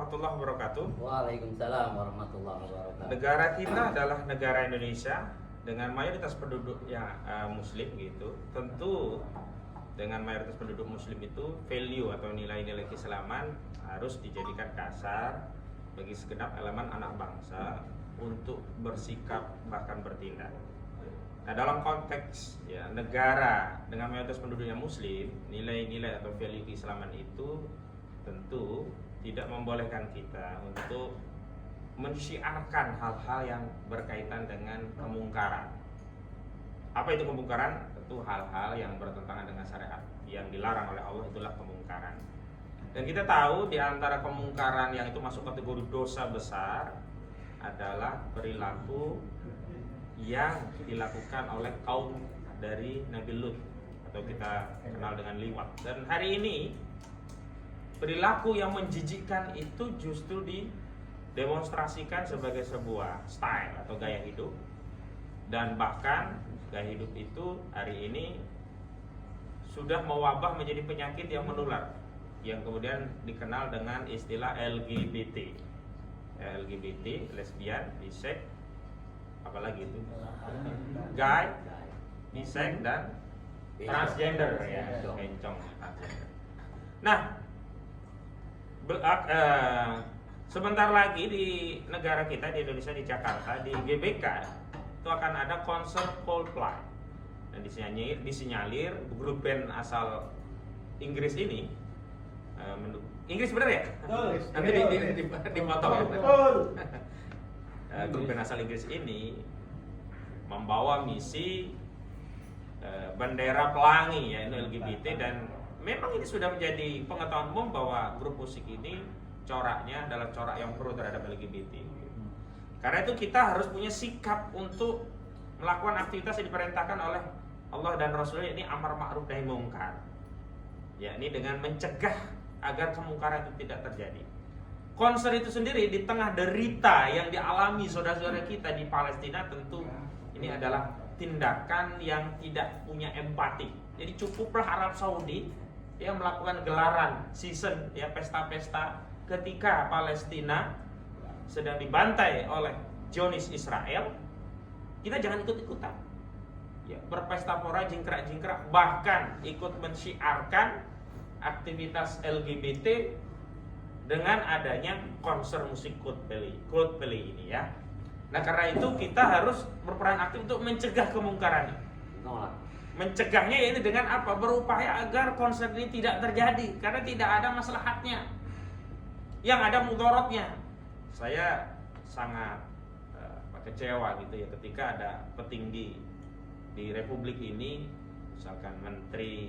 warahmatullahi wabarakatuh. Waalaikumsalam warahmatullahi wabarakatuh. Negara kita adalah negara Indonesia dengan mayoritas penduduk yang muslim gitu. Tentu dengan mayoritas penduduk muslim itu value atau nilai-nilai keislaman harus dijadikan dasar bagi segenap elemen anak bangsa untuk bersikap bahkan bertindak. Nah, dalam konteks ya negara dengan mayoritas penduduknya muslim, nilai-nilai atau value keislaman itu tentu tidak membolehkan kita untuk mensyiarkan hal-hal yang berkaitan dengan kemungkaran. Apa itu kemungkaran? Tentu hal-hal yang bertentangan dengan syariat, yang dilarang oleh Allah itulah kemungkaran. Dan kita tahu di antara kemungkaran yang itu masuk kategori dosa besar adalah perilaku yang dilakukan oleh kaum dari Nabi Lut atau kita kenal dengan liwat. Dan hari ini perilaku yang menjijikkan itu justru didemonstrasikan sebagai sebuah style atau gaya hidup. Dan bahkan gaya hidup itu hari ini sudah mewabah menjadi penyakit yang menular, yang kemudian dikenal dengan istilah LGBT. LGBT, lesbian, bisex, apalagi itu gay, bisex dan transgender ya, bencong transgender. Nah, sebentar lagi di negara kita di Indonesia, di Jakarta, di GBK itu akan ada konser Coldplay dan disinyalir grup band asal Inggris ini Inggris bener ya? Nanti dipotong ya. Grup band asal Inggris ini membawa misi bendera pelangi yaitu LGBT, dan memang ini sudah menjadi pengetahuan umum bahwa grup musik ini coraknya adalah corak yang pro terhadap LGBT. Karena itu kita harus punya sikap untuk melakukan aktivitas yang diperintahkan oleh Allah dan Rasulnya, ini amar ma'ruf nahi mungkar. Ya, ini dengan mencegah agar kemungkaran itu tidak terjadi. Konser itu sendiri di tengah derita yang dialami saudara-saudara kita di Palestina, tentu ini adalah tindakan yang tidak punya empati. Jadi cukuplah Arab Saudi yang melakukan gelaran season ya, pesta-pesta ketika Palestina sedang dibantai oleh Zionis Israel. Kita jangan ikut-ikutan ya, berpesta pora, jingkrak-jingkrak, bahkan ikut mensyiarkan aktivitas LGBT dengan adanya konser musik Coldplay ini ya. Nah, karena itu kita harus berperan aktif untuk mencegah kemungkaran ini. Mencegahnya ini dengan apa? Berupaya agar konser ini tidak terjadi, karena tidak ada maslahatnya, yang ada mudaratnya. Saya sangat kecewa gitu ya ketika ada petinggi di Republik ini, misalkan Menteri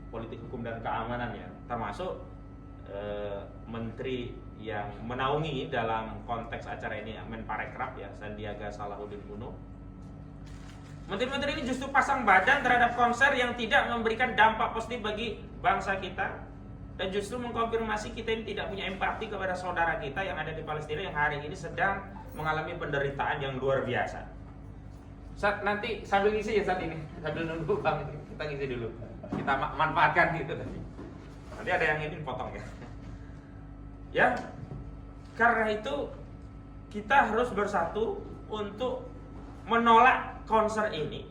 Politik Hukum dan Keamanan ya, termasuk menteri yang menaungi dalam konteks acara ini, Menparekraf ya, Sandiaga Salahuddin Uno. Menteri-menteri ini justru pasang badan terhadap konser yang tidak memberikan dampak positif bagi bangsa kita, dan justru mengkonfirmasi kita ini tidak punya empati kepada saudara kita yang ada di Palestina yang hari ini sedang mengalami penderitaan yang luar biasa. Saat nanti sambil ngisi ya, saat ini sambil nunggu Bang, kita ngisi dulu, kita manfaatkan gitu tadi. Nanti ada yang ini potong ya. Ya, karena itu kita harus bersatu untuk menolak konser ini,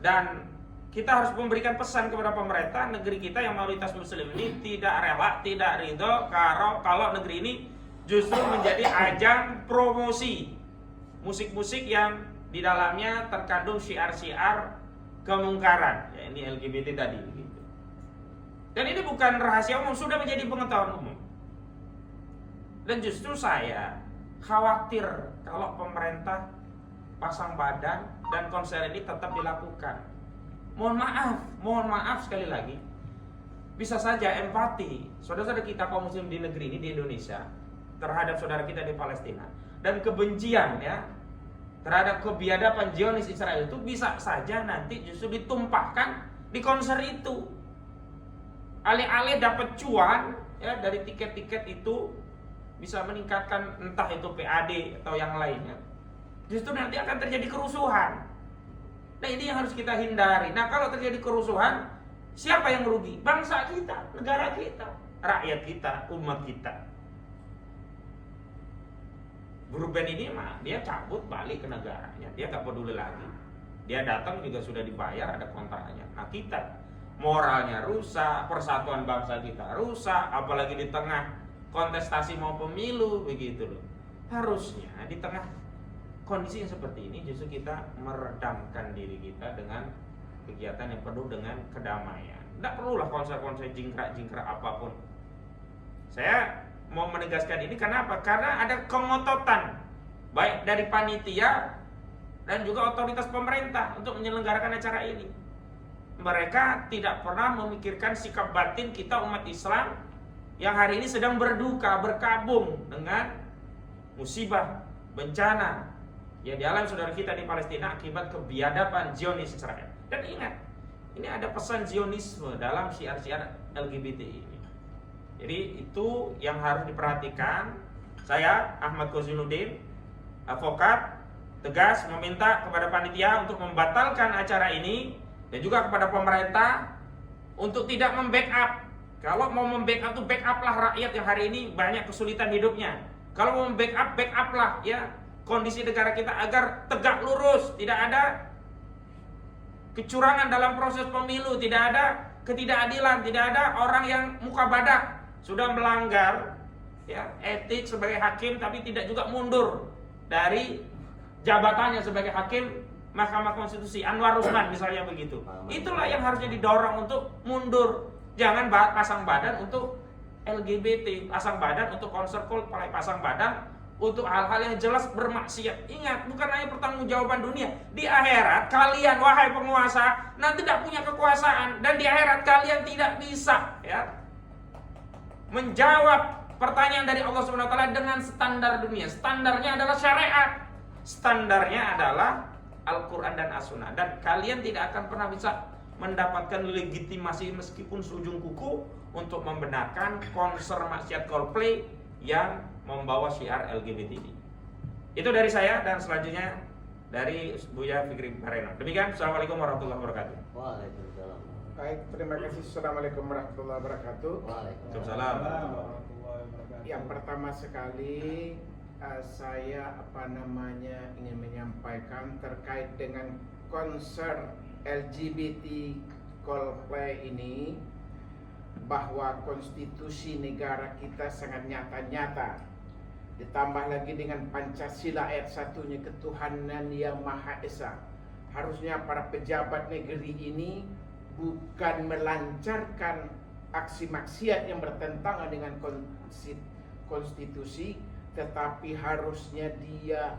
dan kita harus memberikan pesan kepada pemerintah negeri kita yang mayoritas muslim ini tidak rela, tidak ridho kalau negeri ini justru menjadi ajang promosi musik-musik yang di dalamnya terkandung syiar-syiar kemungkaran ya, ini LGBT tadi gitu. Dan ini bukan rahasia umum, sudah menjadi pengetahuan umum. Dan justru saya khawatir kalau pemerintah pasang badan dan konser ini tetap dilakukan. Mohon maaf sekali lagi. Bisa saja empati saudara-saudara kita kaum muslim di negeri ini, di Indonesia, terhadap saudara kita di Palestina, dan kebencian ya terhadap kebiadaban Zionis Israel itu bisa saja nanti justru ditumpahkan di konser itu. Alih-alih dapat cuan ya dari tiket-tiket itu, bisa meningkatkan entah itu PAD atau yang lainnya, justru nanti akan terjadi kerusuhan. Nah, ini yang harus kita hindari. Nah, kalau terjadi kerusuhan, siapa yang rugi? Bangsa kita, negara kita. rakyat kita, umat kita. Grup band ini mah dia cabut balik ke negaranya, dia nggak peduli lagi. Dia datang juga sudah dibayar, ada kontraknya. Nah kita moralnya rusak, persatuan bangsa kita rusak, apalagi di tengah kontestasi mau pemilu begitu loh. Harusnya di tengah kondisi yang seperti ini justru kita meredamkan diri kita dengan kegiatan yang penuh dengan kedamaian. Tidak perlulah konser-konser jingkrak-jingkrak apapun. Saya mau menegaskan ini kenapa? Karena ada kengototan baik dari panitia dan juga otoritas pemerintah untuk menyelenggarakan acara ini. Mereka tidak pernah memikirkan sikap batin kita umat Islam yang hari ini sedang berduka, berkabung dengan musibah, bencana yang dialami saudara kita di Palestina akibat kebiadaban Zionis Israel. Dan ingat, ini ada pesan Zionisme dalam syiar-syiar LGBT ini. Jadi itu yang harus diperhatikan. Saya Ahmad Kozinuddin, advokat, tegas meminta kepada panitia untuk membatalkan acara ini dan juga kepada pemerintah untuk tidak membackup. Kalau mau membackup itu backuplah rakyat yang hari ini banyak kesulitan hidupnya. Kalau mau membackup, backuplah ya kondisi negara kita agar tegak lurus, tidak ada kecurangan dalam proses pemilu, tidak ada ketidakadilan, tidak ada orang yang muka badak sudah melanggar ya etik sebagai hakim tapi tidak juga mundur dari jabatannya sebagai hakim Mahkamah Konstitusi, Anwar Usman misalnya begitu. Itulah yang harusnya didorong untuk mundur. Jangan pasang badan untuk LGBT, pasang badan untuk konser Coldplay, pasang badan untuk hal-hal yang jelas bermaksiat. Ingat, bukan hanya pertanggungjawaban dunia. Di akhirat kalian wahai penguasa nanti tidak punya kekuasaan, dan di akhirat kalian tidak bisa ya menjawab pertanyaan dari Allah Subhanahu wa taala dengan standar dunia. Standarnya adalah syariat. Standarnya adalah Al-Qur'an dan As-Sunnah, dan kalian tidak akan pernah bisa mendapatkan legitimasi meskipun seujung kuku untuk membenarkan konser maksiat Coldplay yang membawa syiar LGBT ini. Itu dari saya, dan selanjutnya dari Buya Fikri Bareno. Demikian, Assalamualaikum warahmatullahi wabarakatuh. Waalaikumsalam. Baik, terima kasih. Assalamualaikum warahmatullahi wabarakatuh. Waalaikumsalam. Yang pertama sekali saya ingin menyampaikan terkait dengan konser LGBT Coldplay ini, bahwa konstitusi negara kita sangat nyata-nyata, ditambah lagi dengan Pancasila ayat 1-nya ketuhanan yang Maha Esa. Harusnya para pejabat negeri ini bukan melancarkan aksi maksiat yang bertentangan dengan konstitusi, tetapi harusnya dia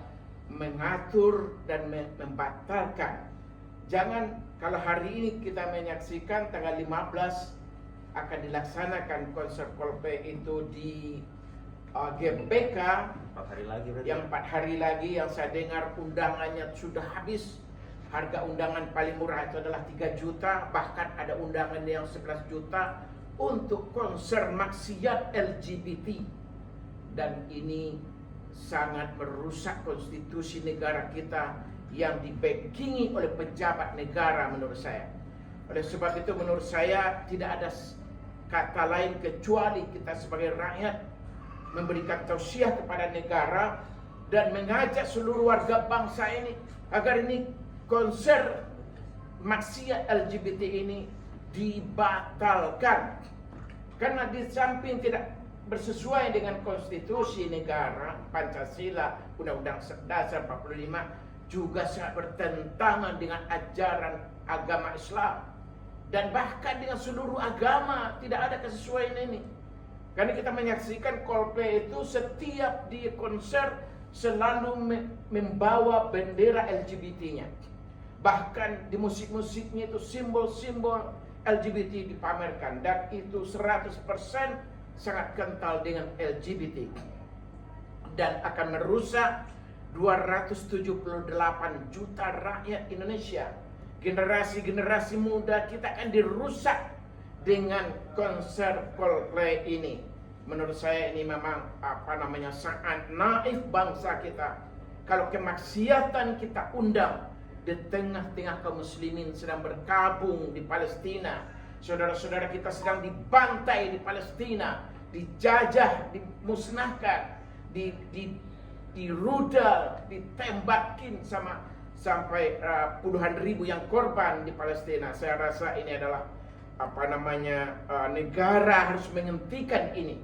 mengatur dan membatalkan. Jangan, kalau hari ini kita menyaksikan tanggal 15 akan dilaksanakan konser Coldplay itu di GBK 4 hari lagi berarti. yang 4 hari lagi, yang saya dengar undangannya sudah habis. Harga undangan paling murah itu adalah 3 juta, bahkan ada undangan yang 11 juta untuk konser maksiat LGBT. Dan ini sangat merusak konstitusi negara kita yang dibackingi oleh pejabat negara menurut saya. Oleh sebab itu menurut saya tidak ada kata lain kecuali kita sebagai rakyat memberikan tausiah kepada negara dan mengajak seluruh warga bangsa ini agar ini konser maksiat LGBT ini dibatalkan. Karena di samping tidak bersesuai dengan konstitusi negara, Pancasila, Undang-Undang Dasar 45, juga sangat bertentangan dengan ajaran agama Islam. Dan bahkan dengan seluruh agama tidak ada kesesuaian ini. Karena kita menyaksikan Coldplay itu setiap di konser selalu membawa bendera LGBT-nya. Bahkan di musik-musiknya itu simbol-simbol LGBT dipamerkan, dan itu 100% sangat kental dengan LGBT dan akan merusak 278 juta rakyat Indonesia. Generasi-generasi muda kita akan dirusak dengan konser Coldplay ini. Menurut saya ini memang sangat naif bangsa kita kalau kemaksiatan kita undang di tengah-tengah kaum muslimin sedang berkabung di Palestina, saudara-saudara kita sedang dibantai di Palestina, dijajah, dimusnahkan, dirudal, ditembakin sampai puluhan ribu yang korban di Palestina. Saya rasa ini adalah negara harus menghentikan ini.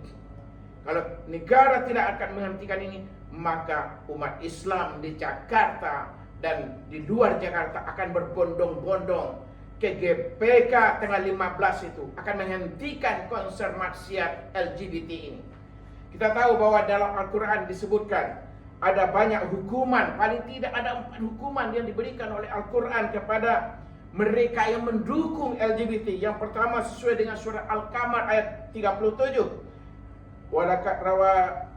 Kalau negara tidak akan menghentikan ini, maka umat Islam di Jakarta dan di luar Jakarta akan berbondong-bondong ke GBK tanggal 15 itu akan menghentikan konser maksiat LGBT ini. Kita tahu bahwa dalam Al-Quran disebutkan ada banyak hukuman, paling tidak ada 4 hukuman yang diberikan oleh Al-Quran kepada mereka yang mendukung LGBT. Yang pertama sesuai dengan surah Al-Qamar ayat 37. Walakat rawa,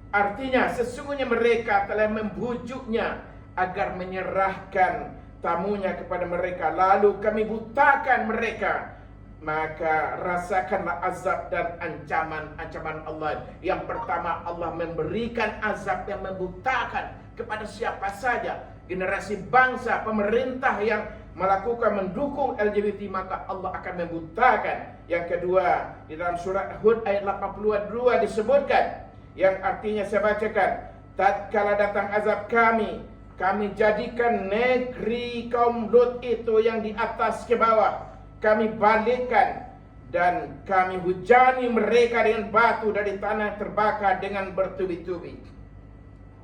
artinya sesungguhnya mereka telah membujuknya agar menyerahkan tamunya kepada mereka, lalu kami butakan mereka, maka rasakanlah azab dan ancaman Allah. Yang pertama, Allah memberikan azab yang membutakan kepada siapa saja, generasi bangsa, pemerintah yang mendukung LGBT, maka Allah akan membutakan. Yang kedua, di dalam surat Hud ayat 82 disebutkan, yang artinya saya bacakan, tatkala datang azab kami jadikan negeri kaum Lut itu yang di atas ke bawah, kami balikkan dan kami hujani mereka dengan batu dari tanah terbakar dengan bertubi-tubi.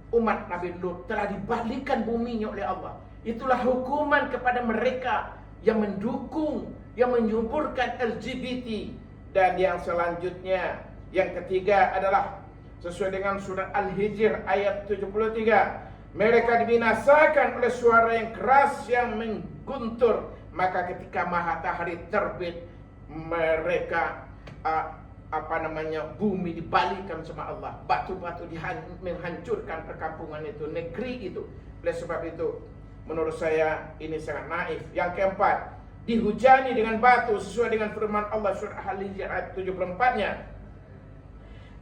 Umat Nabi Lut telah dibalikkan buminya oleh Allah. Itulah hukuman kepada mereka yang mendukung, yang menyuburkan LGBT. Dan yang selanjutnya, yang ketiga adalah sesuai dengan surah Al-Hijr ayat 73. Mereka dibinasakan oleh suara yang keras yang mengguntur. Maka ketika matahari terbit, mereka bumi dibalikkan sama Allah. Batu-batu menghancurkan perkampungan itu, negeri itu. Oleh sebab itu, menurut saya ini sangat naif. Yang keempat, dihujani dengan batu sesuai dengan firman Allah surah Al-Hijr ayat 74-nya.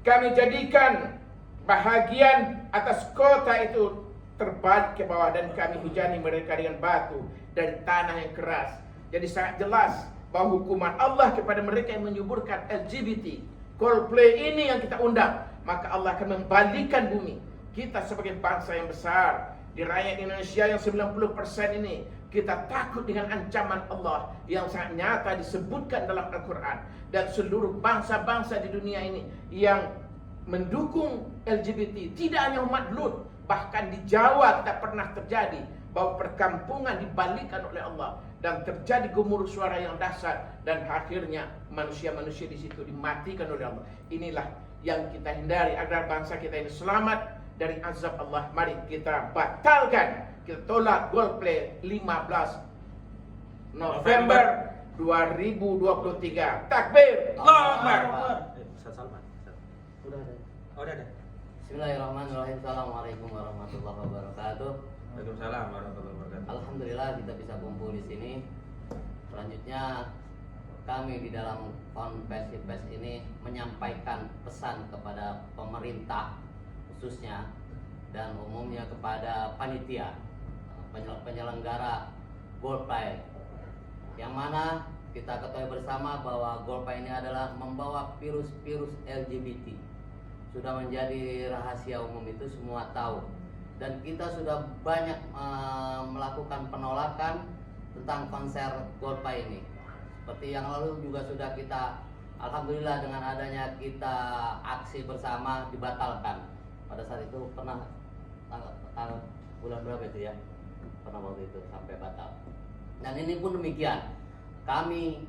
Kami jadikan bahagian atas kota itu terbalik ke bawah dan kami hujani mereka dengan batu dari tanah yang keras. Jadi sangat jelas bahwa hukuman Allah kepada mereka yang menyuburkan LGBT, Coldplay ini yang kita undang, maka Allah akan membalikan bumi. Kita sebagai bangsa yang besar di rakyat Indonesia yang 90% ini, kita takut dengan ancaman Allah yang sangat nyata disebutkan dalam Al-Quran. Dan seluruh bangsa-bangsa di dunia ini yang mendukung LGBT, tidak hanya umat Lut, bahkan di Jawa tidak pernah terjadi bahwa perkampungan dibalikkan oleh Allah dan terjadi gemuruh suara yang dahsyat dan akhirnya manusia-manusia di situ dimatikan oleh Allah. Inilah yang kita hindari agar bangsa kita ini selamat dari azab Allah. Mari kita batalkan, kita tolak Coldplay 15 November 2023. Takbir. Allahu Akbar. Ustaz Salman. Udah ada. Oh, udah ada. Bismillahirrahmanirrahim. Assalamualaikum warahmatullahi wabarakatuh. Waalaikumsalam warahmatullahi wabarakatuh. Alhamdulillah kita bisa kumpul di sini. Selanjutnya kami di dalam konferensi pers ini menyampaikan pesan kepada pemerintah khususnya dan umumnya kepada panitia penyelenggara Coldplay, yang mana kita ketahui bersama bahwa Coldplay ini adalah membawa virus-virus LGBT. Sudah menjadi rahasia umum, itu semua tahu. Dan kita sudah banyak melakukan penolakan tentang konser Coldplay ini. Seperti yang lalu juga sudah kita, alhamdulillah dengan adanya kita aksi bersama dibatalkan. Pada saat itu pernah tanggal bulan berapa itu ya? Pernah waktu itu sampai batal. Dan ini pun demikian. Kami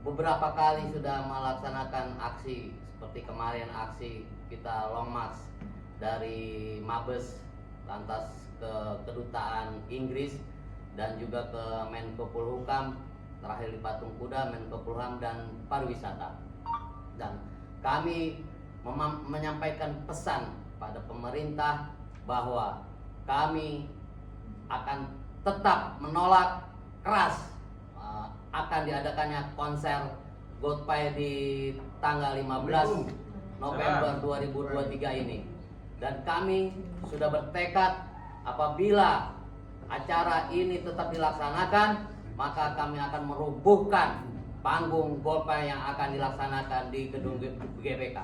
beberapa kali sudah melaksanakan aksi seperti kemarin aksi kita long march dari Mabes lantas ke kedutaan Inggris dan juga ke Menko Polhukam, terakhir di Patung Kuda, Menko Polhukam dan pariwisata. Dan kami menyampaikan pesan pada pemerintah bahwa kami akan tetap menolak keras akan diadakannya konser Coldplay di tanggal 15 November 2023 ini. Dan kami sudah bertekad apabila acara ini tetap dilaksanakan, maka kami akan merubuhkan panggung GoPay yang akan dilaksanakan di gedung GBK.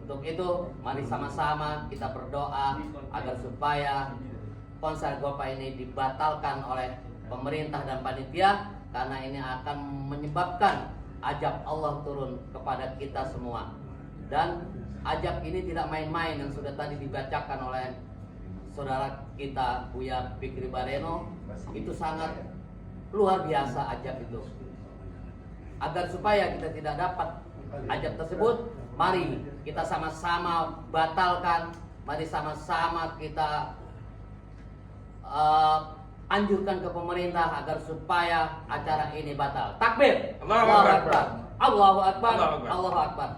Untuk itu, mari sama-sama kita berdoa agar supaya konser GoPay ini dibatalkan oleh pemerintah dan panitia, karena ini akan menyebabkan ajab Allah turun kepada kita semua. Dan ajab ini tidak main-main, yang sudah tadi dibacakan oleh saudara kita Buya Fikri Bareno, itu sangat luar biasa ajab itu. Agar supaya kita tidak dapat ajab tersebut, mari kita sama-sama batalkan, mari sama-sama kita anjurkan ke pemerintah agar supaya acara ini batal. Takbir. Allahu Akbar. Allahu Akbar. Allahu Akbar. Allahu Akbar.